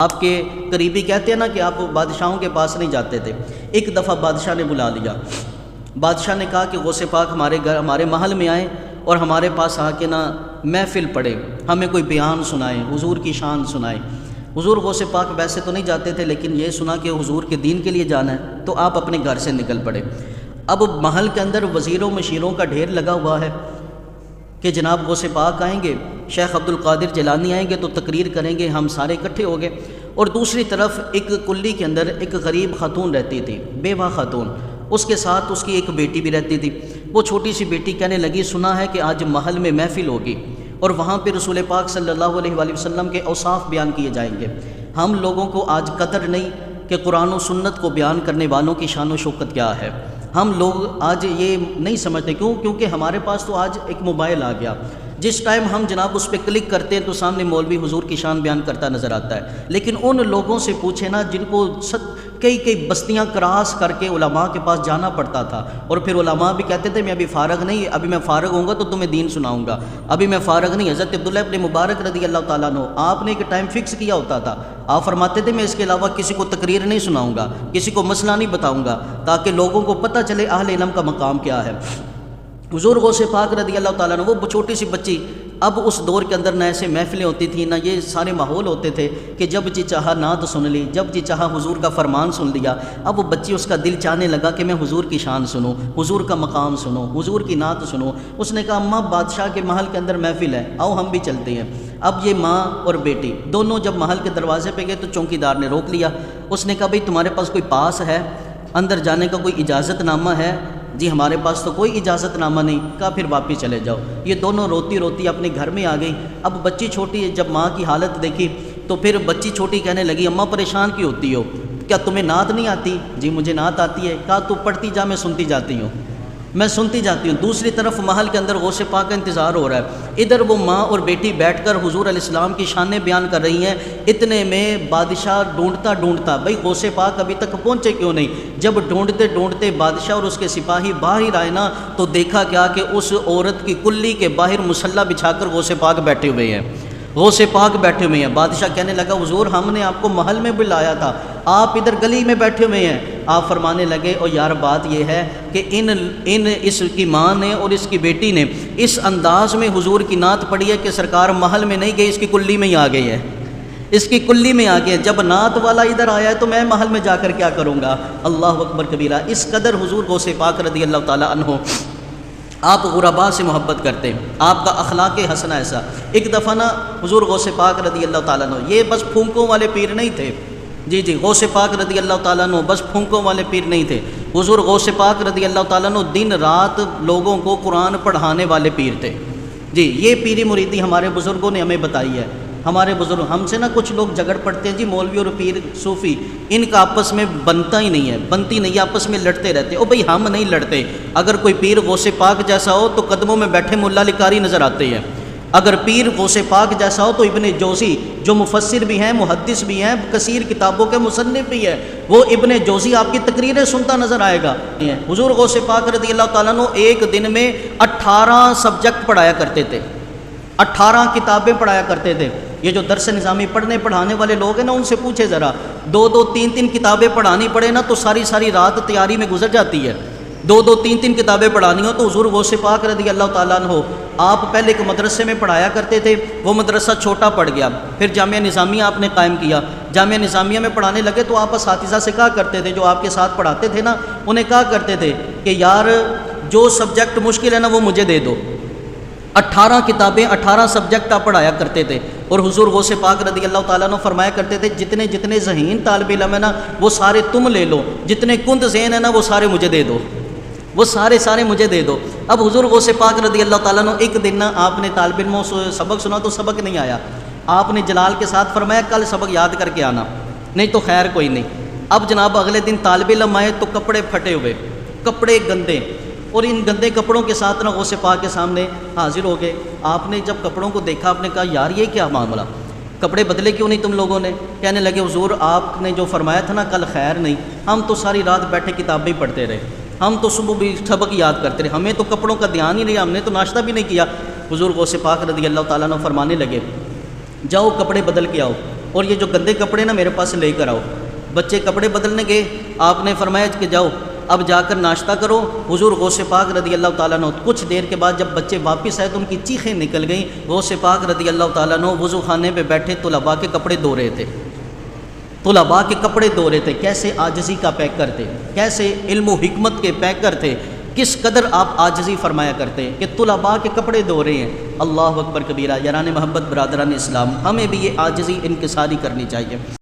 آپ کے قریبی کہتے ہیں نا کہ آپ بادشاہوں کے پاس نہیں جاتے تھے۔ ایک دفعہ بادشاہ نے بلا لیا، بادشاہ نے کہا کہ غوث پاک ہمارے محل میں آئیں اور ہمارے پاس آ کے نا محفل پڑھیں، ہمیں کوئی بیان سنائیں، حضور کی شان سنائیں۔ حضور غوث پاک ویسے تو نہیں جاتے تھے، لیکن یہ سنا کہ حضور کے دین کے لیے جانا ہے تو آپ اپنے گھر سے نکل پڑے۔ اب محل کے اندر وزیروں مشیروں کا ڈھیر لگا ہوا ہے کہ جناب غوث پاک آئیں گے، شیخ عبد القادر جیلانی آئیں گے تو تقریر کریں گے، ہم سارے اکٹھے ہو گئے۔ اور دوسری طرف ایک کلی کے اندر ایک غریب خاتون رہتی تھی، بیوہ خاتون، اس کے ساتھ اس کی ایک بیٹی بھی رہتی تھی۔ وہ چھوٹی سی بیٹی کہنے لگی سنا ہے کہ آج محل میں محفل ہوگی اور وہاں پہ رسول پاک صلی اللہ علیہ وآلہ وسلم کے اوصاف بیان کیے جائیں گے۔ ہم لوگوں کو آج قدر نہیں کہ قرآن و سنت کو بیان کرنے والوں کی شان و شوکت کیا ہے۔ ہم لوگ آج یہ نہیں سمجھتے، کیونکہ ہمارے پاس تو آج ایک موبائل آ گیا، جس ٹائم ہم جناب اس پہ کلک کرتے ہیں تو سامنے مولوی حضور کی شان بیان کرتا نظر آتا ہے۔ لیکن ان لوگوں سے پوچھے نا جن کو کئی بستیاں کراس کر کے علماء کے پاس جانا پڑتا تھا، اور پھر علماء بھی کہتے تھے میں ابھی فارغ نہیں، ابھی میں فارغ ہوں گا تو تمہیں دین سناؤں گا، ابھی میں فارغ نہیں۔ حضرت عبداللہ ابن مبارک رضی اللہ تعالیٰ عنہ، آپ نے ایک ٹائم فکس کیا ہوتا تھا، آپ فرماتے تھے میں اس کے علاوہ کسی کو تقریر نہیں سناؤں گا، کسی کو مسئلہ نہیں بتاؤں گا، تاکہ لوگوں کو پتہ چلے اہل علم کا مقام کیا ہے۔ حضور غوث پاک رضی اللہ تعالیٰ عنہ، وہ چھوٹی سی بچی، اب اس دور کے اندر نہ ایسے محفلیں ہوتی تھیں، نہ یہ سارے ماحول ہوتے تھے کہ جب جی چاہا نعت سن لی، جب جی چاہا حضور کا فرمان سن لیا۔ اب وہ بچی، اس کا دل چاہنے لگا کہ میں حضور کی شان سنوں، حضور کا مقام سنوں، حضور کی نعت سنوں۔ اس نے کہا اماں بادشاہ کے محل کے اندر محفل ہے، آؤ ہم بھی چلتے ہیں۔ اب یہ ماں اور بیٹی دونوں جب محل کے دروازے پہ گئے تو چوکی دار نے روک لیا۔ اس نے کہا بھئی تمہارے پاس کوئی پاس ہے، اندر جانے کا کوئی اجازت نامہ ہے؟ جی ہمارے پاس تو کوئی اجازت نامہ نہیں۔ کہا پھر واپس چلے جاؤ۔ یہ دونوں روتی روتی اپنے گھر میں آ گئی۔ اب بچی چھوٹی ہے، جب ماں کی حالت دیکھی تو پھر بچی چھوٹی کہنے لگی اماں پریشان کیوں ہوتی ہو؟ کیا تمہیں نعت نہیں آتی؟ جی مجھے نعت آتی ہے۔ کہا تو پڑھتی جا، میں سنتی جاتی ہوں، میں سنتی جاتی ہوں۔ دوسری طرف محل کے اندر غوث پاک کا انتظار ہو رہا ہے، ادھر وہ ماں اور بیٹی بیٹھ کر حضور علیہ السلام کی شانیں بیان کر رہی ہیں۔ اتنے میں بادشاہ ڈھونڈتا بھئی غوث پاک ابھی تک پہنچے کیوں نہیں؟ جب ڈھونڈتے ڈھونڈتے بادشاہ اور اس کے سپاہی باہر آئے نا تو دیکھا کیا کہ اس عورت کی کلی کے باہر مصلی بچھا کر غوث پاک بیٹھے ہوئے ہیں، غوث پاک بیٹھے ہوئے ہیں۔ بادشاہ کہنے لگا حضور ہم نے آپ کو محل میں بلایا تھا، آپ ادھر گلی میں بیٹھے ہوئے ہیں۔ آپ فرمانے لگے اور یار بات یہ ہے کہ اس کی ماں نے اور اس کی بیٹی نے اس انداز میں حضور کی نعت پڑھی ہے کہ سرکار محل میں نہیں گئے، اس کی کلی میں ہی آ گئی ہے، اس کی کلی میں آ گئی ہے۔ جب نعت والا ادھر آیا ہے تو میں محل میں جا کر کیا کروں گا؟ اللہ اکبر کبیرہ۔ اس قدر حضور غوث پاک رضی اللہ تعالیٰ عنہ آپ غرباء سے محبت کرتے ہیں، آپ کا اخلاق حسنہ ایسا۔ ایک دفعہ نا حضور غوث پاک رضی اللہ تعالیٰ عنہ، یہ بس پھونکوں والے پیر نہیں تھے، جی غوث پاک رضی اللہ تعالیٰ عنہ بس پھونکوں والے پیر نہیں تھے۔ حضور غوث پاک رضی اللہ تعالیٰ عنہ دن رات لوگوں کو قرآن پڑھانے والے پیر تھے۔ جی یہ پیری مریدی ہمارے بزرگوں نے ہمیں بتائی ہے۔ ہمارے بزرگ ہم سے نا کچھ لوگ جھگڑ پڑتے ہیں، جی مولوی اور پیر صوفی ان کا آپس میں بنتا ہی نہیں ہے، بنتی نہیں، آپس میں لڑتے رہتے۔ او بھئی ہم نہیں لڑتے، اگر کوئی پیر غوث پاک جیسا ہو تو قدموں میں بیٹھے ملا علی قاری نظر آتے ہیں۔ اگر پیر غوث پاک جیسا ہو تو ابن جوزی جو مفسر بھی ہیں، محدث بھی ہیں، کثیر کتابوں کے مصنف بھی ہیں، وہ ابن جوزی آپ کی تقریریں سنتا نظر آئے گا۔ حضور غوث پاک رضی اللہ تعالیٰ عنہ ایک دن میں 18 سبجیکٹ پڑھایا کرتے تھے، 18 کتابیں پڑھایا کرتے تھے۔ یہ جو درس نظامی پڑھانے والے لوگ ہیں نا ان سے پوچھے ذرا، 2 3 کتابیں پڑھانی پڑے نا تو ساری رات تیاری میں گزر جاتی ہے۔ 2 3 کتابیں پڑھانی ہو تو حضور غوث پاک رضی اللہ تعالیٰ عنہ آپ پہلے ایک مدرسے میں پڑھایا کرتے تھے، وہ مدرسہ چھوٹا پڑ گیا، پھر جامعہ نظامیہ آپ نے قائم کیا۔ جامعہ نظامیہ میں پڑھانے لگے تو آپ اساتذہ سے کہا کرتے تھے، جو آپ کے ساتھ پڑھاتے تھے نا انہیں کہا کرتے تھے کہ یار جو سبجیکٹ مشکل ہے نا وہ مجھے دے دو۔ 18 کتابیں 18 سبجیکٹ آپ پڑھایا کرتے تھے۔ اور حضور غوث پاک رضی اللہ تعالیٰ عنہ فرمایا کرتے تھے جتنے ذہین طالب علم ہیں نا وہ سارے تم لے لو، جتنے کند ذہن ہیں نا وہ سارے مجھے دے دو، وہ سارے مجھے دے دو۔ اب حضور غوث پاک رضی اللہ تعالیٰ عنہ ایک دن نا آپ نے طالب علموں سے سبق سنا تو سبق نہیں آیا، آپ نے جلال کے ساتھ فرمایا کل سبق یاد کر کے آنا، نہیں تو خیر کوئی نہیں۔ اب جناب اگلے دن طالب علم آئے تو کپڑے پھٹے ہوئے، کپڑے گندے، اور ان گندے کپڑوں کے ساتھ نا غوث پاک کے سامنے حاضر ہو گئے۔ آپ نے جب کپڑوں کو دیکھا آپ نے کہا یار یہ کیا معاملہ، کپڑے بدلے کیوں نہیں تم لوگوں نے؟ کہنے لگے حضور آپ نے جو فرمایا تھا نا کل خیر نہیں، ہم تو ساری رات بیٹھے کتابیں پڑھتے رہے، ہم تو صبح بھی سبق یاد کرتے رہے، ہمیں تو کپڑوں کا دھیان ہی نہیں، ہم نے تو ناشتہ بھی نہیں کیا۔ حضور غوث پاک رضی اللہ تعالیٰ عنہ فرمانے لگے جاؤ کپڑے بدل کے آؤ۔ اور یہ جو گندے کپڑے نا میرے پاس لے کر آؤ۔ بچے کپڑے بدلنے گئے، آپ نے فرمایا کہ جاؤ اب جا کر ناشتہ کرو۔ حضور غوث پاک رضی اللہ تعالیٰ عنہ کچھ دیر کے بعد جب بچے واپس آئے تو ان کی چیخیں نکل گئیں۔ غوث پاک رضی اللہ تعالیٰ عنہ وضو خانے پہ بیٹھے طلباء کے کپڑے دھو رہے تھے، طلباء کے کپڑے دھو رہے تھے۔ کیسے عاجزی کا پیکر تھے، کیسے علم و حکمت کے پیکر تھے، کس قدر آپ عاجزی فرمایا کرتے ہیں کہ طلباء کے کپڑے دھو رہے ہیں۔ اللہ اکبر کبیرہ۔ یاران محبت، برادران اسلام، ہمیں بھی یہ عاجزی انکساری کرنی چاہیے۔